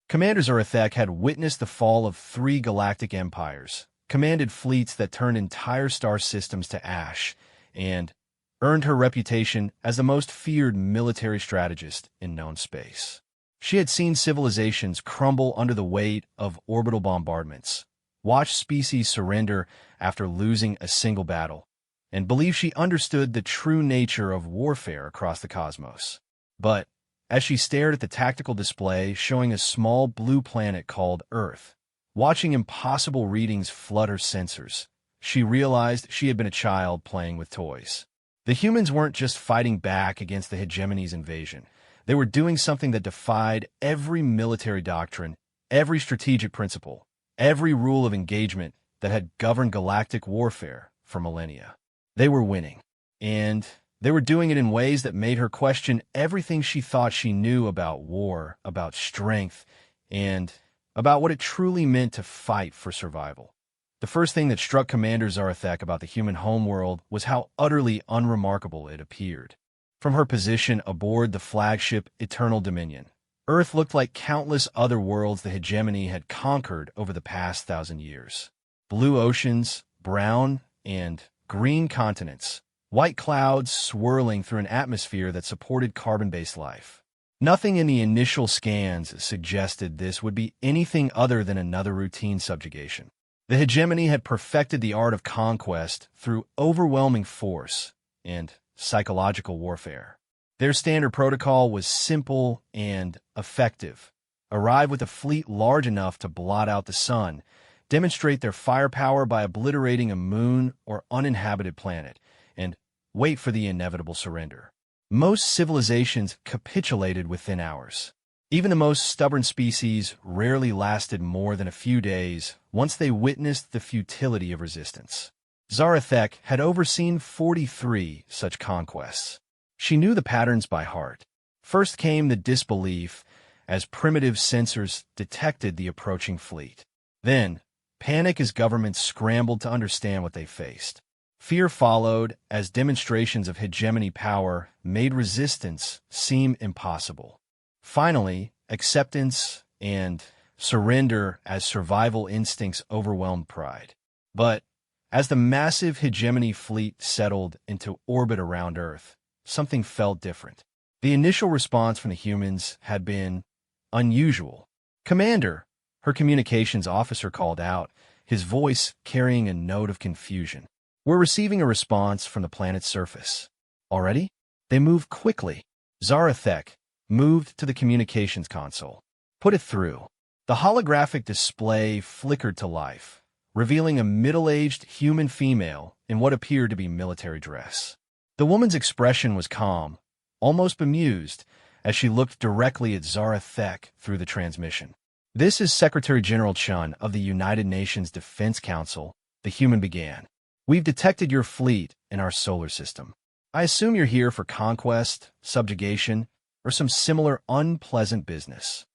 Commander Zarathek had witnessed the fall of 3 galactic empires, commanded fleets that turned entire star systems to ash, and earned her reputation as the most feared military strategist in known space. She had seen civilizations crumble under the weight of orbital bombardments, watched species surrender after losing a single battle, and believed she understood the true nature of warfare across the cosmos. But as she stared at the tactical display showing a small blue planet called Earth, watching impossible readings flood her sensors, she realized she had been a child playing with toys. The humans weren't just fighting back against the hegemony's invasion. They were doing something that defied every military doctrine, every strategic principle, every rule of engagement that had governed galactic warfare for millennia. They were winning, and they were doing it in ways that made her question everything she thought she knew about war, about strength, and about what it truly meant to fight for survival. The first thing that struck Commander Zarathek about the human homeworld was how utterly unremarkable it appeared. From her position aboard the flagship Eternal Dominion, Earth looked like countless other worlds the hegemony had conquered over the past 1,000 years. Blue oceans, brown and green continents, white clouds swirling through an atmosphere that supported carbon-based life. Nothing in the initial scans suggested this would be anything other than another routine subjugation. The hegemony had perfected the art of conquest through overwhelming force and psychological warfare. Their standard protocol was simple and effective. Arrive with a fleet large enough to blot out the sun, demonstrate their firepower by obliterating a moon or uninhabited planet, and wait for the inevitable surrender. Most civilizations capitulated within hours. Even the most stubborn species rarely lasted more than a few days once they witnessed the futility of resistance. Zarathek had overseen 43 such conquests. She knew the patterns by heart. First came the disbelief as primitive sensors detected the approaching fleet. Then, panic as governments scrambled to understand what they faced. Fear followed as demonstrations of hegemony power made resistance seem impossible. Finally, acceptance and surrender as survival instincts overwhelmed pride. But as the massive hegemony fleet settled into orbit around Earth, something felt different. The initial response from the humans had been unusual. "Commander," her communications officer called out, his voice carrying a note of confusion. "We're receiving a response from the planet's surface." Already? They moved quickly. Zarathek moved to the communications console. "Put it through." The holographic display flickered to life, revealing a middle-aged human female in what appeared to be military dress. The woman's expression was calm, almost bemused, as she looked directly at Zarathek through the transmission. "This is Secretary General Chun of the United Nations Defense Council," the human began. "We've detected your fleet in our solar system. I assume you're here for conquest, subjugation, or some similar unpleasant business."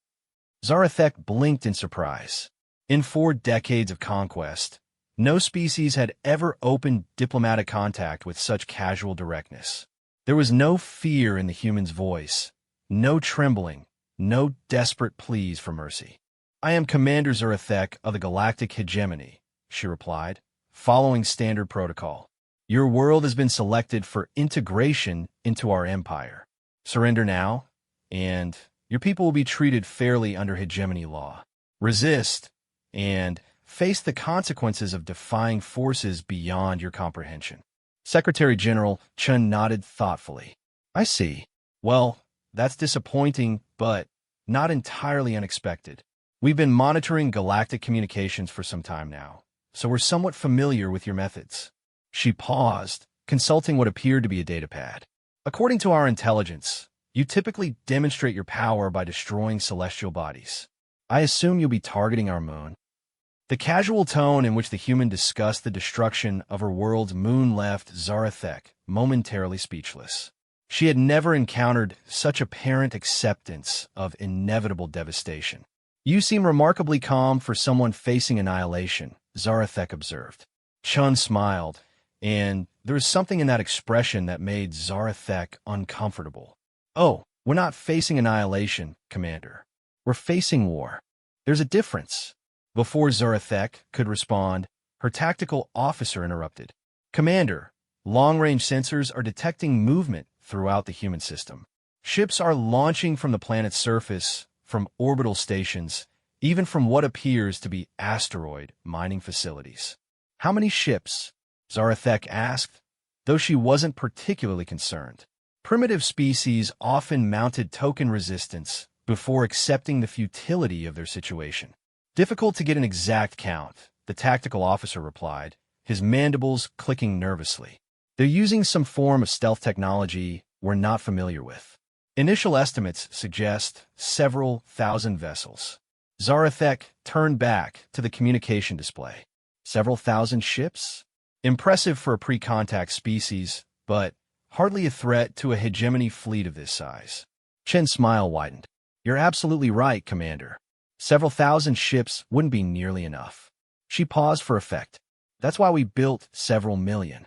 Zarathek blinked in surprise. In 4 decades of conquest, no species had ever opened diplomatic contact with such casual directness. There was no fear in the human's voice, no trembling, no desperate pleas for mercy. "I am Commander Zarathek of the Galactic Hegemony," she replied, following standard protocol. "Your world has been selected for integration into our empire. Surrender now, and your people will be treated fairly under hegemony law. Resist, and face the consequences of defying forces beyond your comprehension." Secretary General Chun nodded thoughtfully. "I see. Well, that's disappointing, but not entirely unexpected. We've been monitoring galactic communications for some time now, so we're somewhat familiar with your methods." She paused, consulting what appeared to be a datapad. "According to our intelligence, you typically demonstrate your power by destroying celestial bodies. I assume you'll be targeting our moon." The casual tone in which the human discussed the destruction of her world's moon left Zarathek momentarily speechless. She had never encountered such apparent acceptance of inevitable devastation. "You seem remarkably calm for someone facing annihilation," Zarathek observed. Chun smiled, and there was something in that expression that made Zarathek uncomfortable. "Oh, we're not facing annihilation, Commander. We're facing war. There's a difference. Before Zarathek could respond, her tactical officer interrupted. Commander, long-range sensors are detecting movement throughout the human system. Ships are launching from the planet's surface, from orbital stations, even from what appears to be asteroid mining facilities. How many ships? Zarathek asked, though she wasn't particularly concerned. Primitive species often mounted token resistance before accepting the futility of their situation. Difficult to get an exact count, the tactical officer replied, his mandibles clicking nervously. They're using some form of stealth technology we're not familiar with. Initial estimates suggest several thousand vessels. Zarathek turned back to the communication display. Several thousand ships? Impressive for a pre-contact species, but hardly a threat to a hegemony fleet of this size. Chen's smile widened. You're absolutely right, Commander. Several thousand ships wouldn't be nearly enough. She paused for effect. That's why we built several million.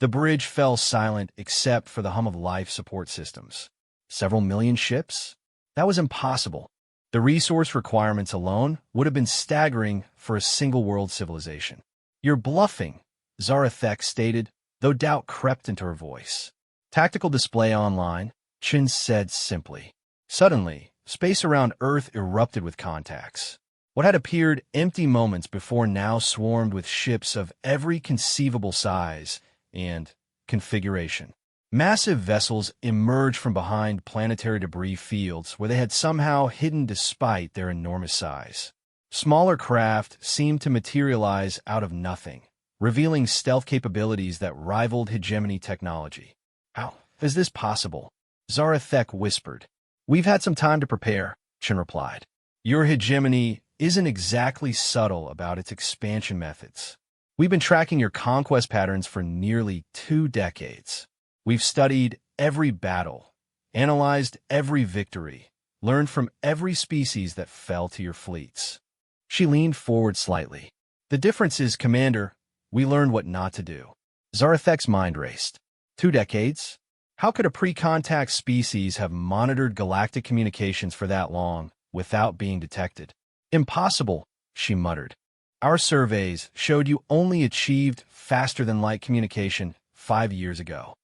The bridge fell silent except for the hum of life support systems. Several million ships? That was impossible. The resource requirements alone would have been staggering for a single-world civilization. You're bluffing, Zarathek stated, though doubt crept into her voice. Tactical display online, Chin said simply. Suddenly, space around Earth erupted with contacts. What had appeared empty moments before now swarmed with ships of every conceivable size and configuration. Massive vessels emerged from behind planetary debris fields where they had somehow hidden despite their enormous size. Smaller craft seemed to materialize out of nothing, revealing stealth capabilities that rivaled hegemony technology. How is this possible? Zarathek whispered. We've had some time to prepare, Chen replied. Your hegemony isn't exactly subtle about its expansion methods. We've been tracking your conquest patterns for nearly 2 decades. We've studied every battle, analyzed every victory, learned from every species that fell to your fleets. She leaned forward slightly. The difference is, Commander, we learned what not to do. Zarathek's mind raced. 2 decades? How could a pre-contact species have monitored galactic communications for that long without being detected? Impossible, she muttered. Our surveys showed you only achieved faster-than-light communication 5 years ago.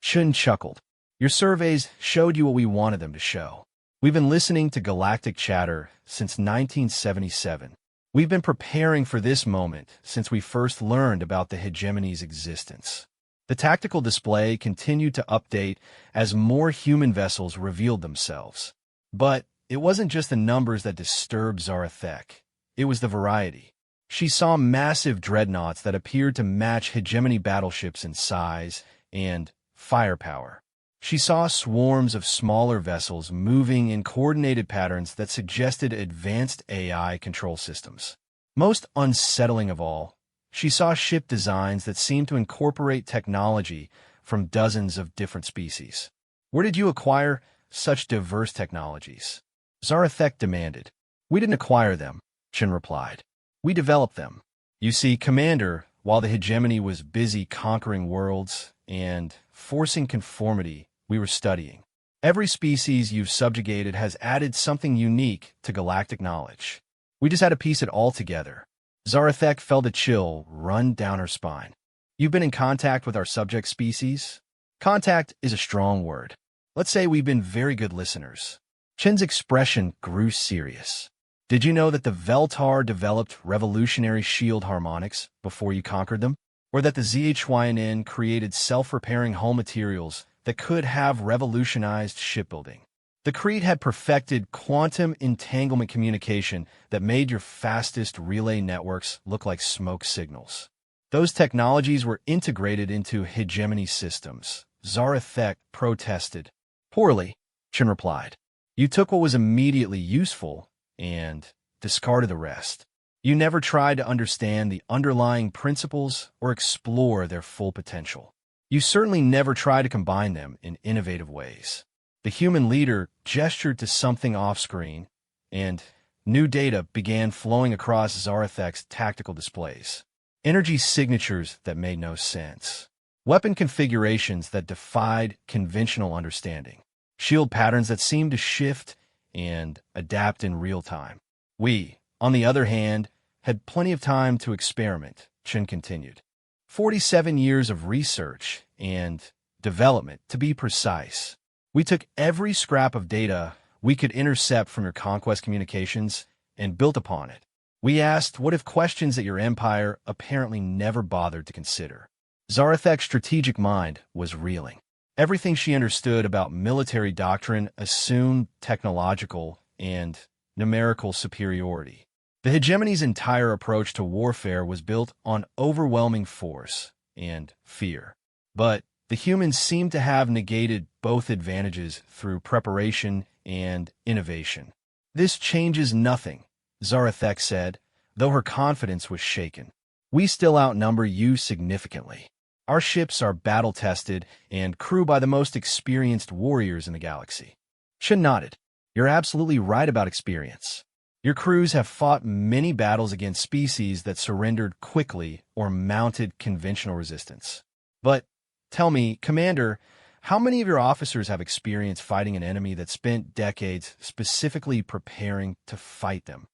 Chun chuckled. Your surveys showed you what we wanted them to show. We've been listening to galactic chatter since 1977. We've been preparing for this moment since we first learned about the hegemony's existence. The tactical display continued to update as more human vessels revealed themselves. But it wasn't just the numbers that disturbed Zarathek. It was the variety. She saw massive dreadnoughts that appeared to match hegemony battleships in size and firepower. She saw swarms of smaller vessels moving in coordinated patterns that suggested advanced AI control systems. Most unsettling of all, she saw ship designs that seemed to incorporate technology from dozens of different species. Where did you acquire such diverse technologies? Zarathek demanded. We didn't acquire them, Chen replied. We developed them. You see, Commander, while the hegemony was busy conquering worlds and forcing conformity, we were studying. Every species you've subjugated has added something unique to galactic knowledge. We just had to piece it all together. Zarathek felt a chill run down her spine. You've been in contact with our subject species? Contact is a strong word. Let's say we've been very good listeners. Chen's expression grew serious. Did you know that the Veltar developed revolutionary shield harmonics before you conquered them? Or that the ZHYNN created self-repairing hull materials that could have revolutionized shipbuilding? The Creed had perfected quantum entanglement communication that made your fastest relay networks look like smoke signals. Those technologies were integrated into hegemony systems. Zarathek protested. Poorly, Chen replied. You took what was immediately useful and discarded the rest. You never tried to understand the underlying principles or explore their full potential. You certainly never tried to combine them in innovative ways. The human leader gestured to something off-screen, and new data began flowing across Zarathek's tactical displays. Energy signatures that made no sense. Weapon configurations that defied conventional understanding. Shield patterns that seemed to shift and adapt in real time. We, on the other hand, had plenty of time to experiment, Chen continued. 47 years of research and development, to be precise. We took every scrap of data we could intercept from your conquest communications and built upon it. We asked what if questions that your empire apparently never bothered to consider. Zarathek's strategic mind was reeling. Everything she understood about military doctrine assumed technological and numerical superiority. The hegemony's entire approach to warfare was built on overwhelming force and fear. But the humans seemed to have negated both advantages through preparation and innovation. This changes nothing, Zarathek said, though her confidence was shaken. We still outnumber you significantly. Our ships are battle-tested and crewed by the most experienced warriors in the galaxy. Shin nodded. You're absolutely right about experience. Your crews have fought many battles against species that surrendered quickly or mounted conventional resistance. But tell me, Commander, how many of your officers have experience fighting an enemy that spent decades specifically preparing to fight them?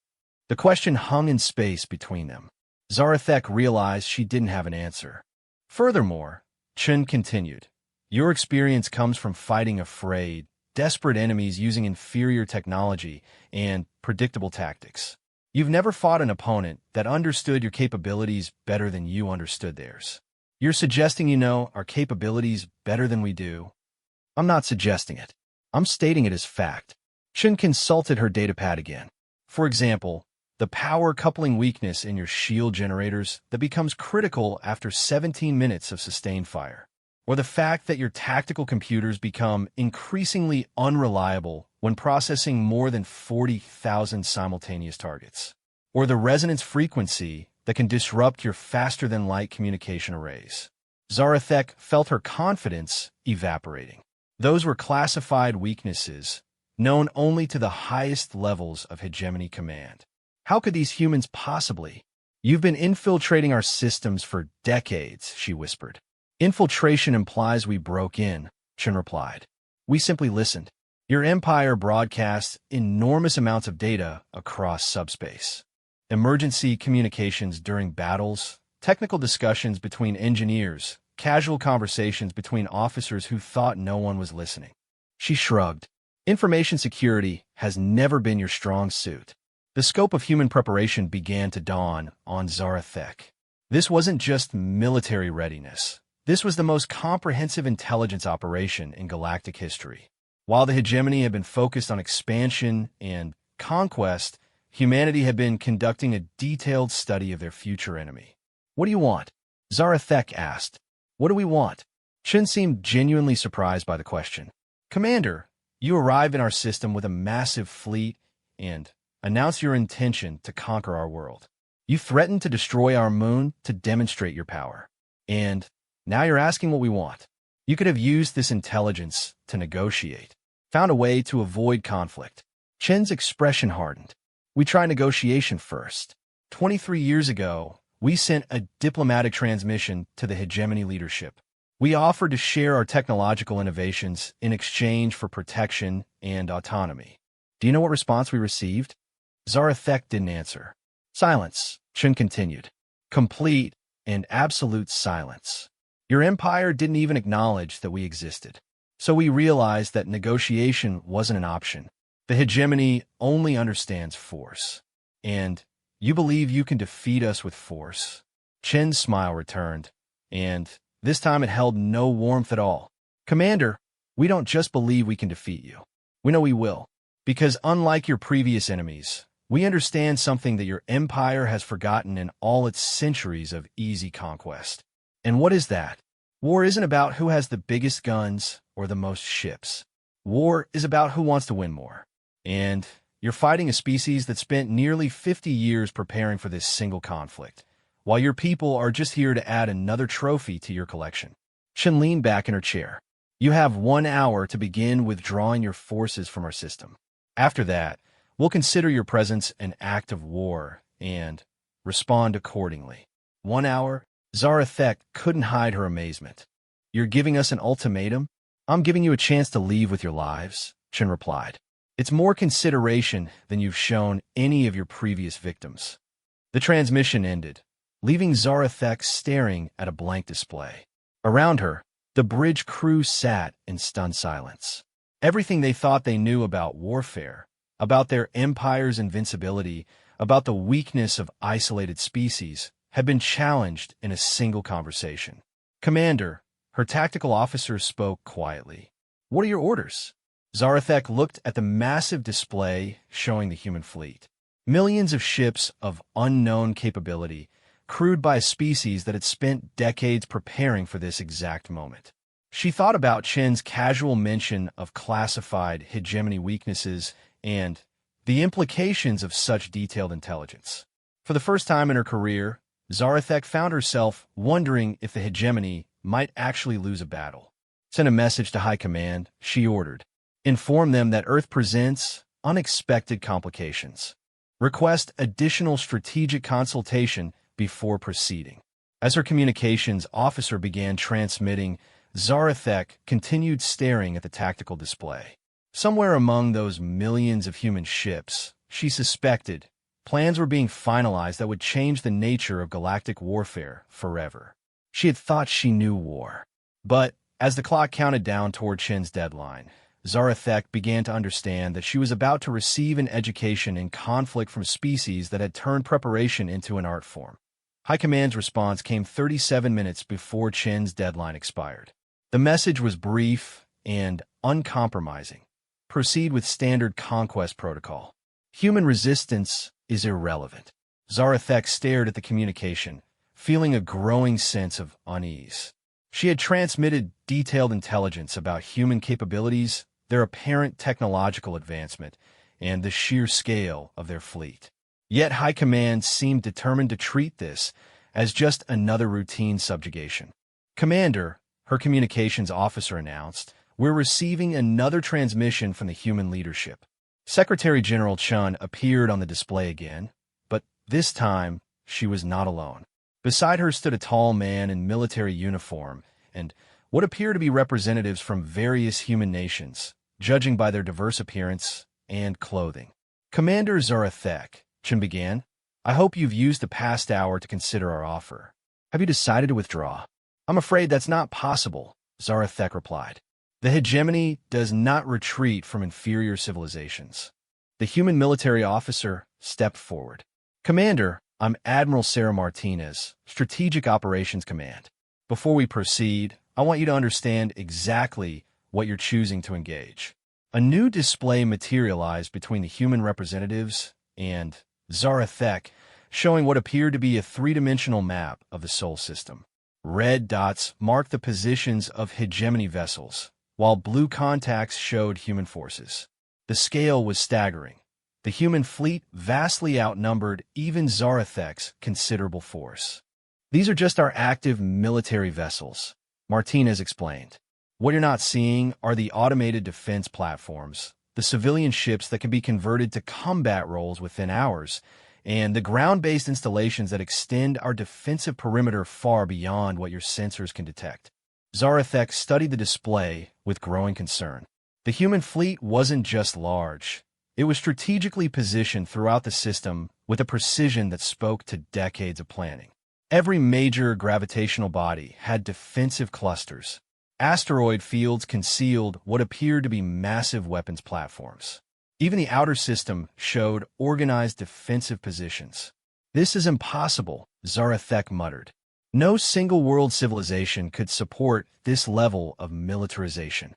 The question hung in space between them. Zarathek realized she didn't have an answer. Furthermore, Chen continued, your experience comes from fighting afraid, desperate enemies using inferior technology and predictable tactics. You've never fought an opponent that understood your capabilities better than you understood theirs. You're suggesting you know our capabilities better than we do? I'm not suggesting it. I'm stating it as fact. Chen consulted her datapad again. For example, the power coupling weakness in your shield generators that becomes critical after 17 minutes of sustained fire. Or the fact that your tactical computers become increasingly unreliable when processing more than 40,000 simultaneous targets. Or the resonance frequency that can disrupt your faster-than-light communication arrays. Zarathek felt her confidence evaporating. Those were classified weaknesses, known only to the highest levels of hegemony command. How could these humans possibly? You've been infiltrating our systems for decades, she whispered. Infiltration implies we broke in, Chen replied. We simply listened. Your empire broadcasts enormous amounts of data across subspace. Emergency communications during battles, technical discussions between engineers, casual conversations between officers who thought no one was listening. She shrugged. Information security has never been your strong suit. The scope of human preparation began to dawn on Zarathek. This wasn't just military readiness. This was the most comprehensive intelligence operation in galactic history. While the hegemony had been focused on expansion and conquest, humanity had been conducting a detailed study of their future enemy. What do you want? Zarathek asked. What do we want? Chen seemed genuinely surprised by the question. Commander, you arrived in our system with a massive fleet and announced your intention to conquer our world. You threatened to destroy our moon to demonstrate your power. And now you're asking what we want. You could have used this intelligence to negotiate, found a way to avoid conflict. Chen's expression hardened. We tried negotiation first. 23 years ago, we sent a diplomatic transmission to the hegemony leadership. We offered to share our technological innovations in exchange for protection and autonomy. Do you know what response we received? Zarathek didn't answer. Silence, Chen continued. Complete and absolute silence. Your empire didn't even acknowledge that we existed. So we realized that negotiation wasn't an option. The hegemony only understands force. And you believe you can defeat us with force? Chen's smile returned, and this time it held no warmth at all. Commander, we don't just believe we can defeat you. We know we will. Because unlike your previous enemies, we understand something that your empire has forgotten in all its centuries of easy conquest. And what is that? War isn't about who has the biggest guns or the most ships. War is about who wants to win more. And you're fighting a species that spent nearly 50 years preparing for this single conflict, while your people are just here to add another trophy to your collection. Chen leaned back in her chair. You have 1 hour to begin withdrawing your forces from our system. After that, we'll consider your presence an act of war and respond accordingly. 1 hour? Zarathek couldn't hide her amazement. You're giving us an ultimatum? I'm giving you a chance to leave with your lives, Chen replied. It's more consideration than you've shown any of your previous victims." The transmission ended, leaving Zarathek staring at a blank display. Around her, the bridge crew sat in stunned silence. Everything they thought they knew about warfare, about their empire's invincibility, about the weakness of isolated species, had been challenged in a single conversation. "Commander," her tactical officer spoke quietly. "What are your orders?" Zarathek looked at the massive display showing the human fleet. Millions of ships of unknown capability, crewed by a species that had spent decades preparing for this exact moment. She thought about Chen's casual mention of classified hegemony weaknesses and the implications of such detailed intelligence. For the first time in her career, Zarathek found herself wondering if the hegemony might actually lose a battle. "Send a message to High Command," she ordered. "Inform them that Earth presents unexpected complications. Request additional strategic consultation before proceeding." As her communications officer began transmitting, Zarathek continued staring at the tactical display. Somewhere among those millions of human ships, she suspected, plans were being finalized that would change the nature of galactic warfare forever. She had thought she knew war. But as the clock counted down toward Chen's deadline, Zarathek began to understand that she was about to receive an education in conflict from species that had turned preparation into an art form. High Command's response came 37 minutes before Chen's deadline expired. The message was brief and uncompromising. "Proceed with standard conquest protocol. Human resistance is irrelevant." Zarathek stared at the communication, feeling a growing sense of unease. She had transmitted detailed intelligence about human capabilities, their apparent technological advancement, and the sheer scale of their fleet. Yet High Command seemed determined to treat this as just another routine subjugation. "Commander," her communications officer announced, "we're receiving another transmission from the human leadership." Secretary General Chun appeared on the display again, but this time she was not alone. Beside her stood a tall man in military uniform and what appeared to be representatives from various human nations, judging by their diverse appearance and clothing. "Commander Zarathek," Chun began, "I hope you've used the past hour to consider our offer. Have you decided to withdraw?" "I'm afraid that's not possible," Zarathek replied. "The hegemony does not retreat from inferior civilizations." The human military officer stepped forward. "Commander, I'm Admiral Sarah Martinez, Strategic Operations Command. Before we proceed, I want you to understand exactly what you're choosing to engage." A new display materialized between the human representatives and Zarathek, showing what appeared to be a three-dimensional map of the Sol system. Red dots marked the positions of hegemony vessels, while blue contacts showed human forces. The scale was staggering. The human fleet vastly outnumbered even Zarathek's considerable force. "These are just our active military vessels," Martinez explained. "What you're not seeing are the automated defense platforms, the civilian ships that can be converted to combat roles within hours, and the ground-based installations that extend our defensive perimeter far beyond what your sensors can detect." Zarathek studied the display with growing concern. The human fleet wasn't just large. It was strategically positioned throughout the system with a precision that spoke to decades of planning. Every major gravitational body had defensive clusters. Asteroid fields concealed what appeared to be massive weapons platforms. Even the outer system showed organized defensive positions. "This is impossible," Zarathek muttered. "No single world civilization could support this level of militarization."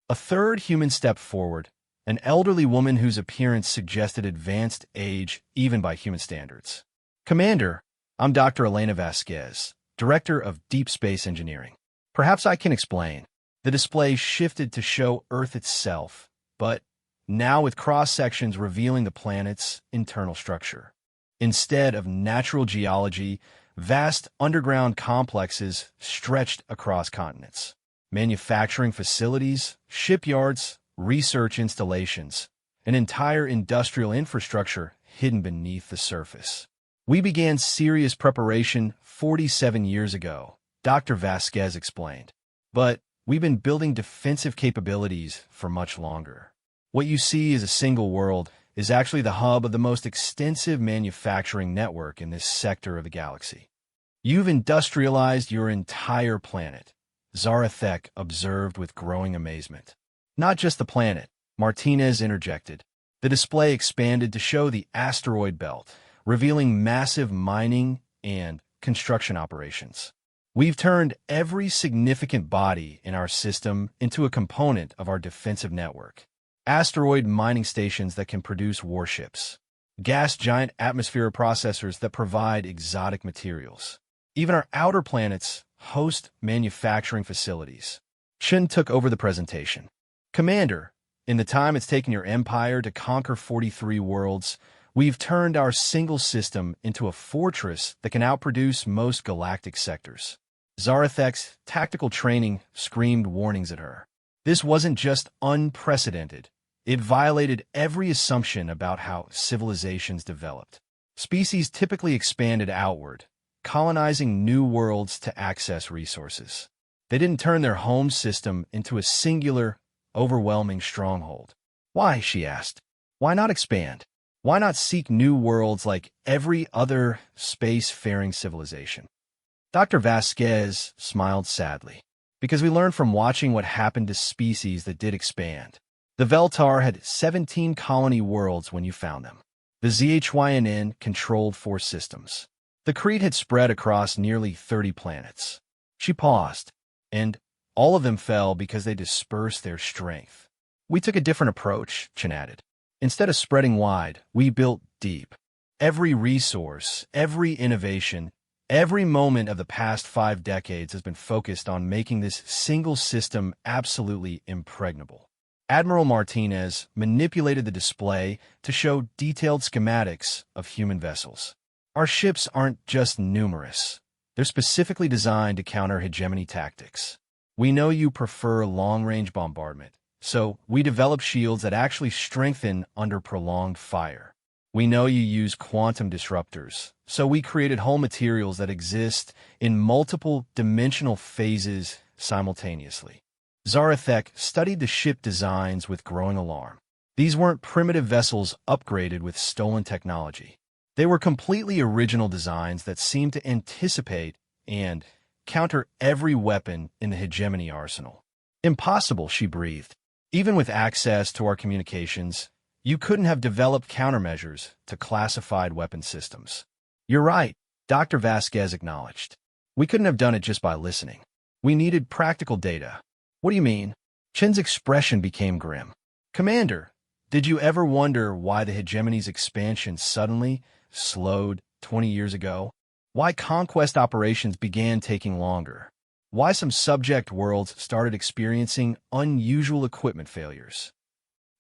A third human stepped forward, an elderly woman whose appearance suggested advanced age even by human standards. "Commander, I'm Dr. Elena Vasquez, Director of Deep Space Engineering. Perhaps I can explain." The display shifted to show Earth itself, but now with cross-sections revealing the planet's internal structure. Instead of natural geology, vast underground complexes stretched across continents. Manufacturing facilities, shipyards, research installations, an entire industrial infrastructure hidden beneath the surface. "We began serious preparation 47 years ago," Dr. Vasquez explained. "But we've been building defensive capabilities for much longer. What you see as a single world is actually the hub of the most extensive manufacturing network in this sector of the galaxy. You've industrialized your entire planet, Zarathek observed with growing amazement. Not just the planet, Martinez interjected. The display expanded to show the asteroid belt, revealing massive mining and construction operations. We've turned every significant body in our system into a component of our defensive network. Asteroid mining stations that can produce warships. Gas giant atmosphere processors that provide exotic materials. Even our outer planets host manufacturing facilities. Chen took over the presentation. Commander, in the time it's taken your empire to conquer 43 worlds, we've turned our single system into a fortress that can outproduce most galactic sectors. Zarathek's tactical training screamed warnings at her. This wasn't just unprecedented. It violated every assumption about how civilizations developed. Species typically expanded outward, colonizing new worlds to access resources. They didn't turn their home system into a singular, overwhelming stronghold. Why, she asked. Why not expand? Why not seek new worlds like every other space-faring civilization? Dr. Vasquez smiled sadly. Because we learned from watching what happened to species that did expand. The Veltar had 17 colony worlds when you found them. The ZHYNN controlled 4 systems. The Crete had spread across nearly 30 planets. She paused, and all of them fell because they dispersed their strength. We took a different approach, Chen added. Instead of spreading wide, we built deep. Every resource, every innovation, every moment of the past 5 decades has been focused on making this single system absolutely impregnable. Admiral Martinez manipulated the display to show detailed schematics of human vessels. Our ships aren't just numerous. They're specifically designed to counter hegemony tactics. We know you prefer long-range bombardment, so we develop shields that actually strengthen under prolonged fire. We know you use quantum disruptors, so we created hull materials that exist in multiple dimensional phases simultaneously. Zarathek studied the ship designs with growing alarm. These weren't primitive vessels upgraded with stolen technology. They were completely original designs that seemed to anticipate and counter every weapon in the hegemony arsenal. Impossible, she breathed. Even with access to our communications, you couldn't have developed countermeasures to classified weapon systems. You're right, Dr. Vasquez acknowledged. We couldn't have done it just by listening. We needed practical data. What do you mean? Chen's expression became grim. Commander, did you ever wonder why the hegemony's expansion suddenly slowed 20 years ago? Why conquest operations began taking longer? Why some subject worlds started experiencing unusual equipment failures?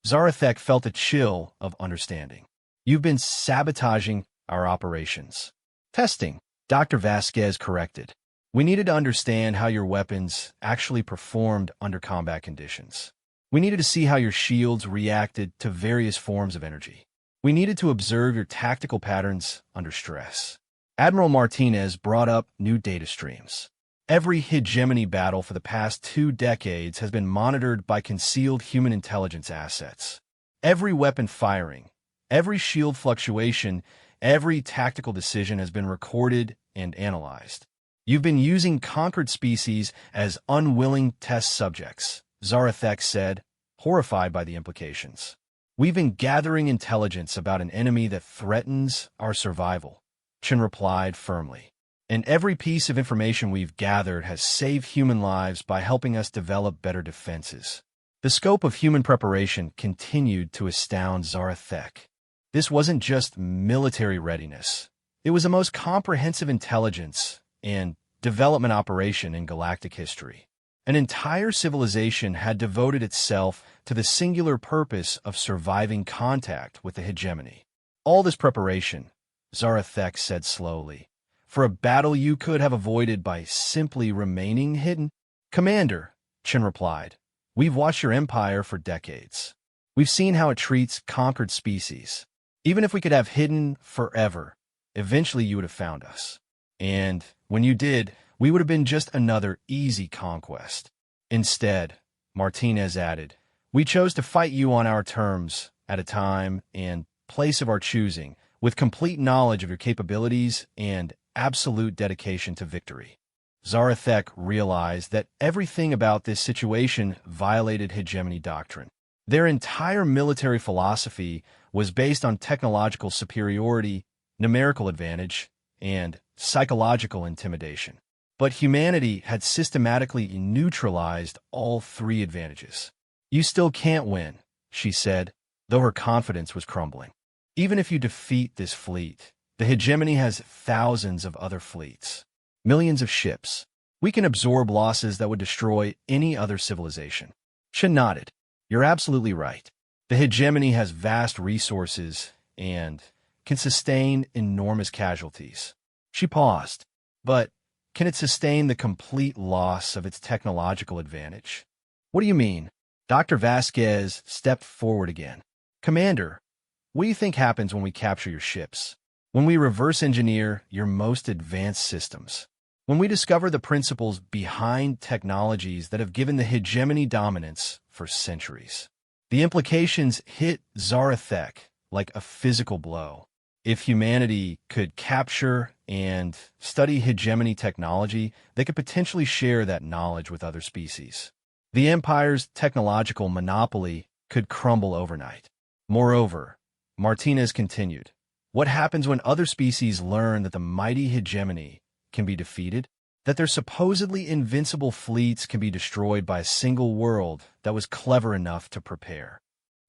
Zarathek felt a chill of understanding. You've been sabotaging our operations. Testing, Dr. Vasquez corrected. We needed to understand how your weapons actually performed under combat conditions. We needed to see how your shields reacted to various forms of energy. We needed to observe your tactical patterns under stress. Admiral Martinez brought up new data streams. Every hegemony battle for the past 2 decades has been monitored by concealed human intelligence assets. Every weapon firing, every shield fluctuation, every tactical decision has been recorded and analyzed. You've been using conquered species as unwilling test subjects, Zarathek said, horrified by the implications. We've been gathering intelligence about an enemy that threatens our survival, Chen replied firmly. And every piece of information we've gathered has saved human lives by helping us develop better defenses. The scope of human preparation continued to astound Zarathek. This wasn't just military readiness. It was the most comprehensive intelligence and development operation in galactic history. An entire civilization had devoted itself to the singular purpose of surviving contact with the hegemony. All this preparation, Zarathek said slowly, for a battle you could have avoided by simply remaining hidden? Commander, Chen replied, we've watched your empire for decades. We've seen how it treats conquered species. Even if we could have hidden forever, eventually you would have found us. And when you did, we would have been just another easy conquest. Instead, Martinez added, We chose to fight you on our terms, at a time and place of our choosing, with complete knowledge of your capabilities and absolute dedication to victory. Zarathek realized that everything about this situation violated hegemony doctrine. Their entire military philosophy was based on technological superiority, numerical advantage, and psychological intimidation. But humanity had systematically neutralized all three advantages. You still can't win, she said, though her confidence was crumbling. Even if you defeat this fleet, the hegemony has thousands of other fleets, millions of ships. We can absorb losses that would destroy any other civilization. Chen nodded. You're absolutely right. The hegemony has vast resources and can sustain enormous casualties. She paused. But can it sustain the complete loss of its technological advantage? What do you mean? Dr. Vasquez stepped forward again. Commander, what do you think happens when we capture your ships? When we reverse engineer your most advanced systems? When we discover the principles behind technologies that have given the hegemony dominance for centuries? The implications hit Zarathek like a physical blow. If humanity could capture and study hegemony technology, they could potentially share that knowledge with other species. The Empire's technological monopoly could crumble overnight. Moreover, Martinez continued, what happens when other species learn that the mighty hegemony can be defeated? That their supposedly invincible fleets can be destroyed by a single world that was clever enough to prepare?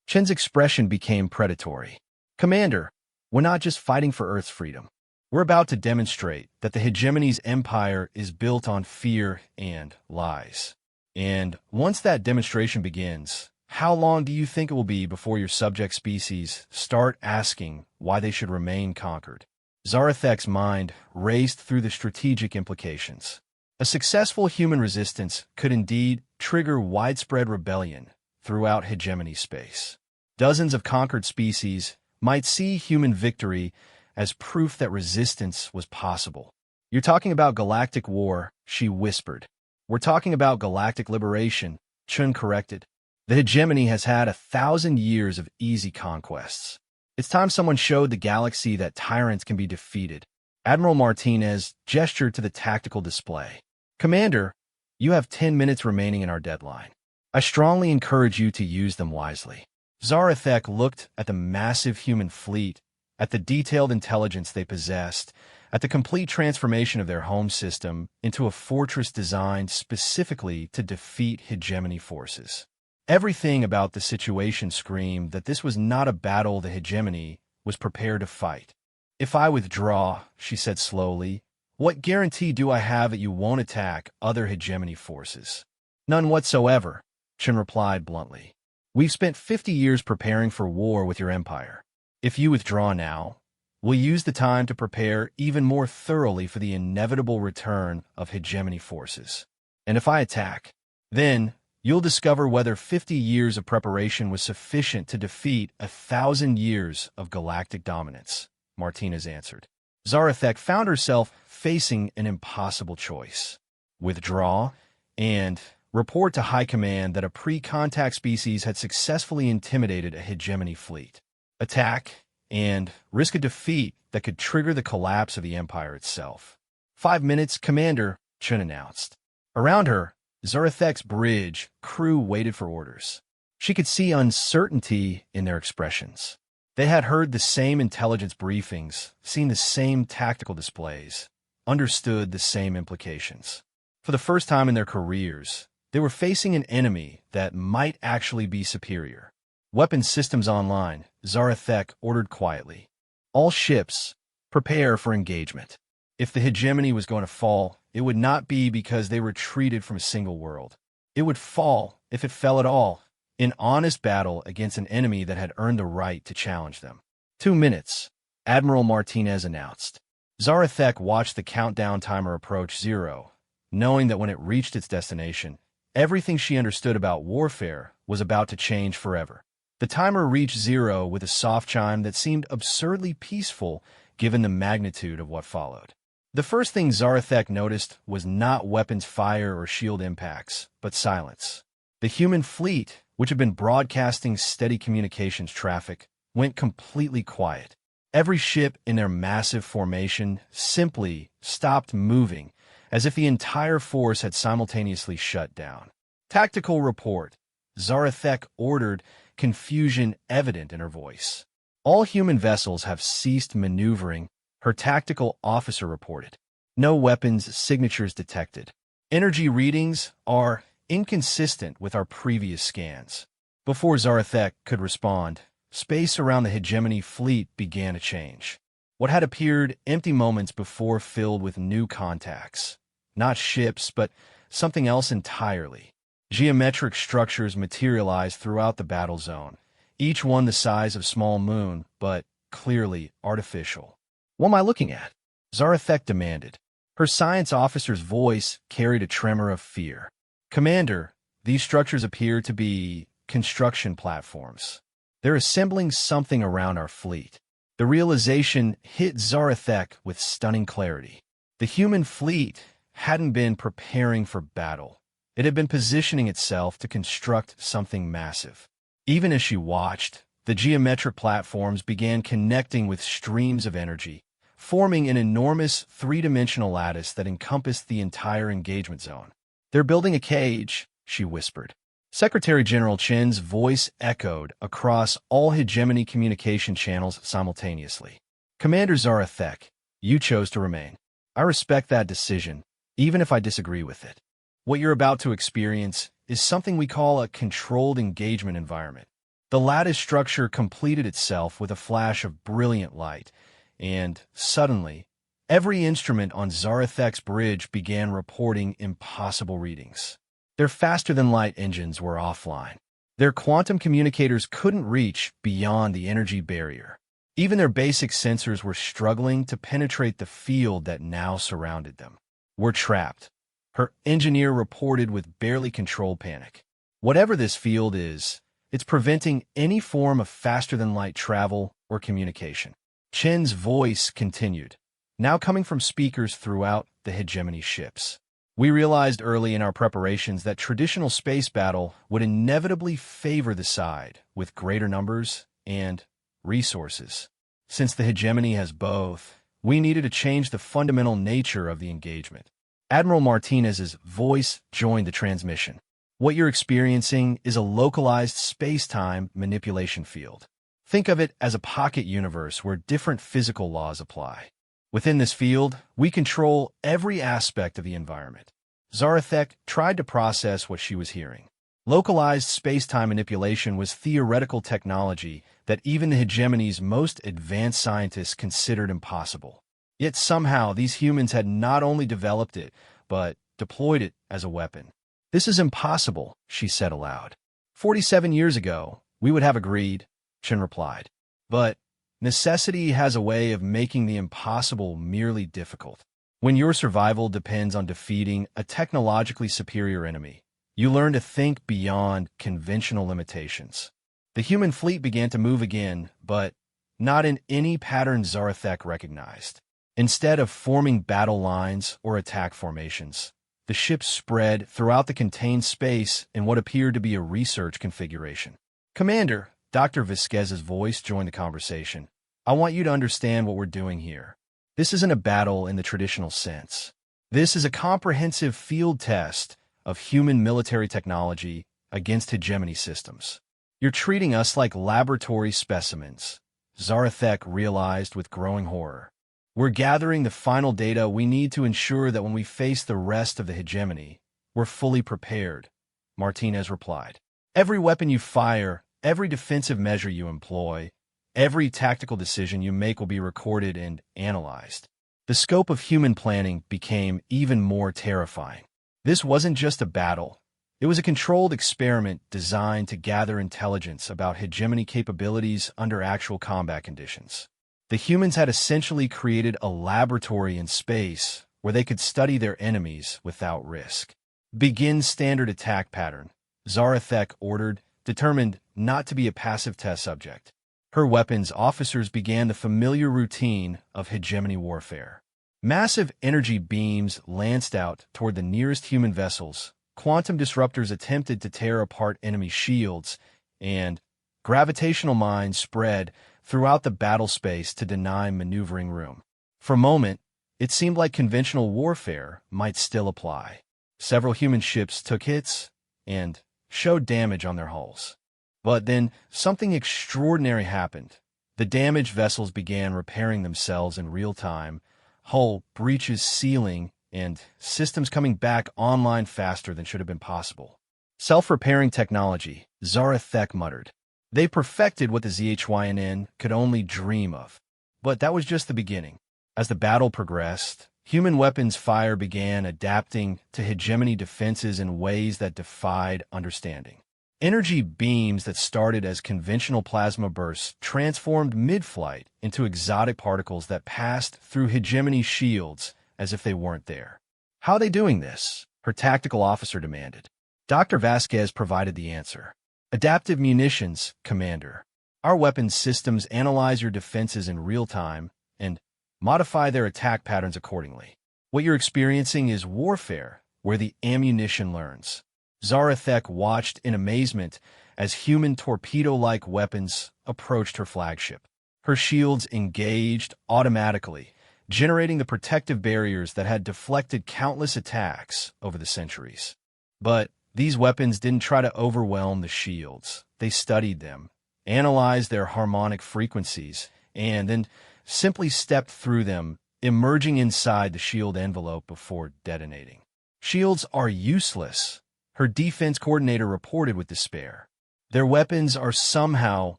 Chen's expression became predatory. Commander, we're not just fighting for Earth's freedom. We're about to demonstrate that the hegemony's empire is built on fear and lies. And once that demonstration begins, how long do you think it will be before your subject species start asking why they should remain conquered? Zarathek's mind raced through the strategic implications. A successful human resistance could indeed trigger widespread rebellion throughout hegemony space. Dozens of conquered species might see human victory as proof that resistance was possible. You're talking about galactic war, she whispered. We're talking about galactic liberation, Chun corrected. The hegemony has had 1,000 years of easy conquests. It's time someone showed the galaxy that tyrants can be defeated. Admiral Martinez gestured to the tactical display. Commander, you have 10 minutes remaining in our deadline. I strongly encourage you to use them wisely. Zarathek looked at the massive human fleet, at the detailed intelligence they possessed, at the complete transformation of their home system into a fortress designed specifically to defeat hegemony forces. Everything about the situation screamed that this was not a battle the hegemony was prepared to fight. If I withdraw, she said slowly, what guarantee do I have that you won't attack other hegemony forces? None whatsoever, Chen replied bluntly. We've spent 50 years preparing for war with your empire. If you withdraw now, we'll use the time to prepare even more thoroughly for the inevitable return of hegemony forces. And if I attack, then you'll discover whether 50 years of preparation was sufficient to defeat 1,000 years of galactic dominance, Martinez answered. Zarathek found herself facing an impossible choice. Withdraw and report to High Command that a pre-contact species had successfully intimidated a hegemony fleet. Attack and risk a defeat that could trigger the collapse of the Empire itself. 5 minutes, Commander, Chun announced. Around her, Zarathek's bridge crew waited for orders. She could see uncertainty in their expressions. They had heard the same intelligence briefings, seen the same tactical displays, understood the same implications. For the first time in their careers, they were facing an enemy that might actually be superior. Weapon systems online, Zarathek ordered quietly. All ships, prepare for engagement. If the hegemony was going to fall, it would not be because they retreated from a single world. It would fall, if it fell at all, in honest battle against an enemy that had earned the right to challenge them. 2 minutes, Admiral Martinez announced. Zarathek watched the countdown timer approach 0, knowing that when it reached its destination, everything she understood about warfare was about to change forever. The timer reached 0 with a soft chime that seemed absurdly peaceful given the magnitude of what followed. The first thing Zarathek noticed was not weapons fire or shield impacts, but silence. The human fleet which had been broadcasting steady communications traffic, went completely quiet. Every ship in their massive formation simply stopped moving, as if the entire force had simultaneously shut down. Tactical report. Zarathek ordered, confusion evident in her voice. All human vessels have ceased maneuvering, her tactical officer reported. No weapons signatures detected. Energy readings are inconsistent with our previous scans. Before Zarathek could respond, space around the hegemony fleet began to change. What had appeared empty moments before filled with new contacts. Not ships, but something else entirely. Geometric structures materialized throughout the battle zone, each one the size of small moon, but clearly artificial. "What am I looking at?" Zarathek demanded. Her science officer's voice carried a tremor of fear. "Commander, these structures appear to be construction platforms. They're assembling something around our fleet." The realization hit Zarathek with stunning clarity. The human fleet hadn't been preparing for battle. It had been positioning itself to construct something massive. Even as she watched, the geometric platforms began connecting with streams of energy, forming an enormous three-dimensional lattice that encompassed the entire engagement zone. "They're building a cage," she whispered. Secretary General Chen's voice echoed across all hegemony communication channels simultaneously. "Commander Zarathek, you chose to remain. I respect that decision, even if I disagree with it. What you're about to experience is something we call a controlled engagement environment." The lattice structure completed itself with a flash of brilliant light, and suddenly, every instrument on Zarathek's bridge began reporting impossible readings. Their faster-than-light engines were offline. Their quantum communicators couldn't reach beyond the energy barrier. Even their basic sensors were struggling to penetrate the field that now surrounded them. "We're trapped," her engineer reported with barely controlled panic. "Whatever this field is, it's preventing any form of faster-than-light travel or communication." Chen's voice continued, now coming from speakers throughout the hegemony ships. "We realized early in our preparations that traditional space battle would inevitably favor the side with greater numbers and resources. Since the hegemony has both, we needed to change the fundamental nature of the engagement." Admiral Martinez's voice joined the transmission. "What you're experiencing is a localized space-time manipulation field. Think of it as a pocket universe where different physical laws apply. Within this field, we control every aspect of the environment." Zarathek tried to process what she was hearing. Localized space-time manipulation was theoretical technology that even the hegemony's most advanced scientists considered impossible. Yet somehow these humans had not only developed it, but deployed it as a weapon. "This is impossible," she said aloud. 47 years ago, we would have agreed," Chen replied. "But necessity has a way of making the impossible merely difficult. When your survival depends on defeating a technologically superior enemy, you learn to think beyond conventional limitations." The human fleet began to move again, but not in any pattern Zarathek recognized. Instead of forming battle lines or attack formations, the ships spread throughout the contained space in what appeared to be a research configuration. "Commander," Dr. Vasquez's voice joined the conversation, "I want you to understand what we're doing here. This isn't a battle in the traditional sense. This is a comprehensive field test of human military technology against hegemony systems. You're treating us like laboratory specimens," Zarathek realized with growing horror. "We're gathering the final data we need to ensure that when we face the rest of the hegemony, we're fully prepared," Martinez replied. "Every weapon you fire, every defensive measure you employ, every tactical decision you make will be recorded and analyzed." The scope of human planning became even more terrifying. This wasn't just a battle. It was a controlled experiment designed to gather intelligence about hegemony capabilities under actual combat conditions. The humans had essentially created a laboratory in space where they could study their enemies without risk. "Begin standard attack pattern," Zarathek ordered, determined not to be a passive test subject. Her weapons officers began the familiar routine of hegemony warfare. Massive energy beams lanced out toward the nearest human vessels, quantum disruptors attempted to tear apart enemy shields, and gravitational mines spread throughout the battle space to deny maneuvering room. For a moment, it seemed like conventional warfare might still apply. Several human ships took hits and showed damage on their hulls. But then something extraordinary happened. The damaged vessels began repairing themselves in real time, hull breaches sealing, and systems coming back online faster than should have been possible. Self-repairing technology, Zarathek muttered. They perfected what the ZHYNN could only dream of. But that was just the beginning. As the battle progressed, human weapons fire began adapting to hegemony defenses in ways that defied understanding. Energy beams that started as conventional plasma bursts transformed mid-flight into exotic particles that passed through hegemony shields as if they weren't there. How are they doing this? Her tactical officer demanded. Dr. Vasquez provided the answer. Adaptive munitions, Commander. Our weapons systems analyze your defenses in real time and modify their attack patterns accordingly. What you're experiencing is warfare, where the ammunition learns. Zarathek watched in amazement as human torpedo-like weapons approached her flagship. Her shields engaged automatically, generating the protective barriers that had deflected countless attacks over the centuries. But these weapons didn't try to overwhelm the shields. They studied them, analyzed their harmonic frequencies, and then simply stepped through them, emerging inside the shield envelope before detonating. Shields are useless, her defense coordinator reported with despair. Their weapons are somehow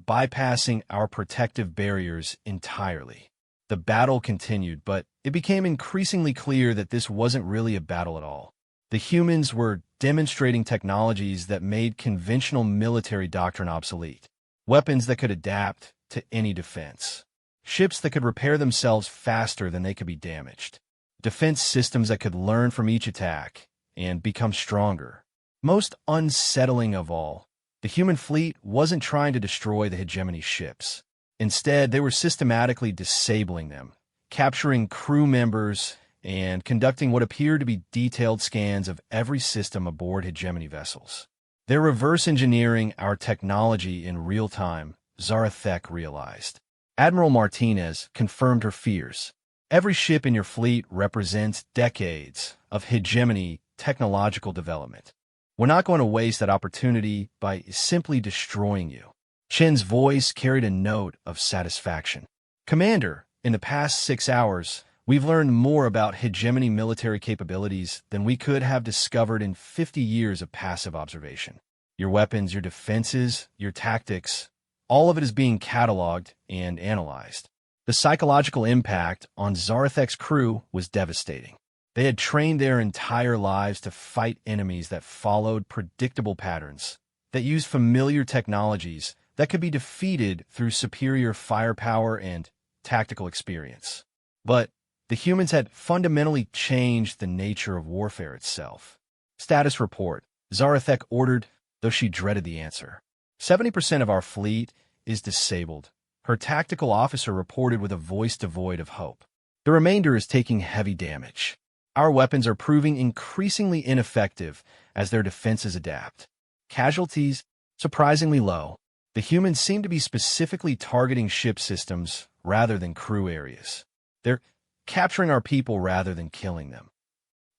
bypassing our protective barriers entirely. The battle continued, but it became increasingly clear that this wasn't really a battle at all. The humans were demonstrating technologies that made conventional military doctrine obsolete. Weapons that could adapt to any defense. Ships that could repair themselves faster than they could be damaged. Defense systems that could learn from each attack and become stronger. Most unsettling of all, the human fleet wasn't trying to destroy the hegemony ships. Instead, they were systematically disabling them, capturing crew members, and conducting what appeared to be detailed scans of every system aboard hegemony vessels. They're reverse engineering our technology in real time, Zarathek realized. Admiral Martinez confirmed her fears. Every ship in your fleet represents decades of hegemony technological development. We're not going to waste that opportunity by simply destroying you. Chen's voice carried a note of satisfaction. Commander, in the past 6 hours, we've learned more about hegemony military capabilities than we could have discovered in 50 years of passive observation. Your weapons, your defenses, your tactics, all of it is being cataloged and analyzed. The psychological impact on Zarathek's crew was devastating. They had trained their entire lives to fight enemies that followed predictable patterns, that used familiar technologies that could be defeated through superior firepower and tactical experience. But the humans had fundamentally changed the nature of warfare itself. Status report. Zarathek ordered, though she dreaded the answer. 70% of our fleet is disabled. Her tactical officer reported with a voice devoid of hope. The remainder is taking heavy damage. Our weapons are proving increasingly ineffective as their defenses adapt. Casualties, surprisingly low. The humans seem to be specifically targeting ship systems rather than crew areas. They're capturing our people rather than killing them.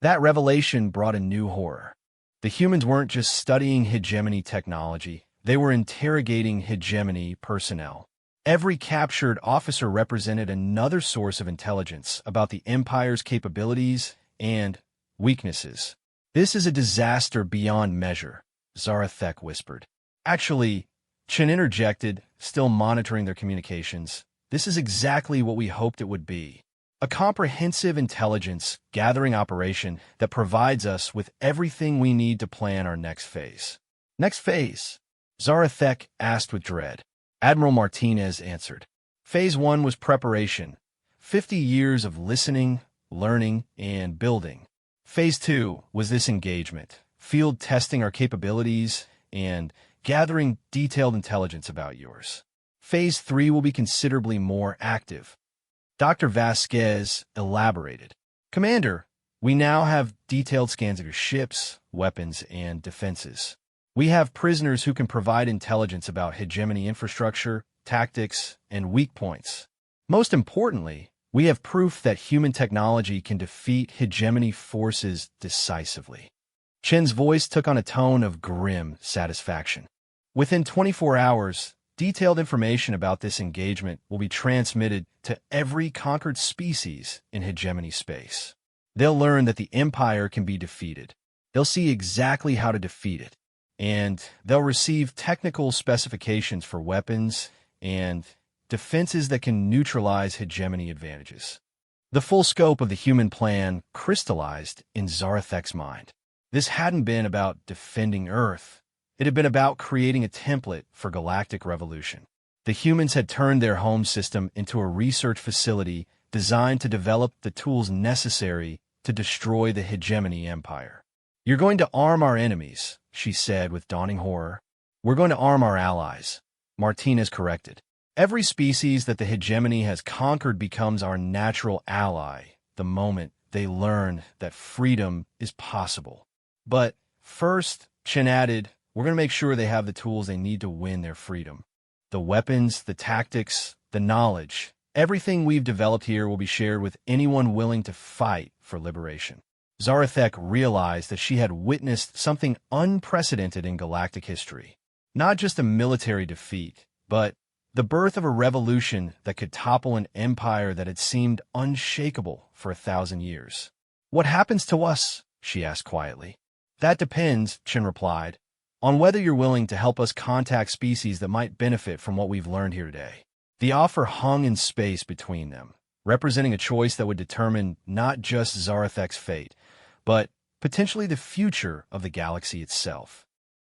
That revelation brought a new horror. The humans weren't just studying hegemony technology, they were interrogating hegemony personnel. Every captured officer represented another source of intelligence about the Empire's capabilities and weaknesses. This is a disaster beyond measure, Zarathek whispered. Actually, Chen interjected, still monitoring their communications. This is exactly what we hoped it would be. A comprehensive intelligence gathering operation that provides us with everything we need to plan our next phase. Next phase? Zarathek asked with dread. Admiral Martinez answered. Phase 1 was preparation. 50 years of listening, learning, and building. Phase 2 was this engagement, field testing our capabilities, and gathering detailed intelligence about yours. Phase 3 will be considerably more active. Dr. Vasquez elaborated. Commander, We now have detailed scans of your ships, weapons, and defenses. We have prisoners who can provide intelligence about hegemony infrastructure, tactics, and weak points. Most importantly, we have proof that human technology can defeat hegemony forces decisively. Chen's voice took on a tone of grim satisfaction. Within 24 hours, detailed information about this engagement will be transmitted to every conquered species in hegemony space. They'll learn that the Empire can be defeated. They'll see exactly how to defeat it. And they'll receive technical specifications for weapons and defenses that can neutralize hegemony advantages. The full scope of the human plan crystallized in Zarathek's mind. This hadn't been about defending Earth. It had been about creating a template for galactic revolution. The humans had turned their home system into a research facility designed to develop the tools necessary to destroy the hegemony empire. "You're going to arm our enemies," she said with dawning horror. "We're going to arm our allies," Martinez corrected. "Every species that the hegemony has conquered becomes our natural ally the moment they learn that freedom is possible. But first," Chen added, "we're going to make sure they have the tools they need to win their freedom. The weapons, the tactics, the knowledge, everything we've developed here will be shared with anyone willing to fight for liberation." Zarathek realized that she had witnessed something unprecedented in galactic history. Not just a military defeat, but the birth of a revolution that could topple an empire that had seemed unshakable for 1,000 years. "What happens to us?" she asked quietly. "That depends," Chen replied, "on whether you're willing to help us contact species that might benefit from what we've learned here today." The offer hung in space between them, representing a choice that would determine not just Zarathek's fate, but potentially the future of the galaxy itself.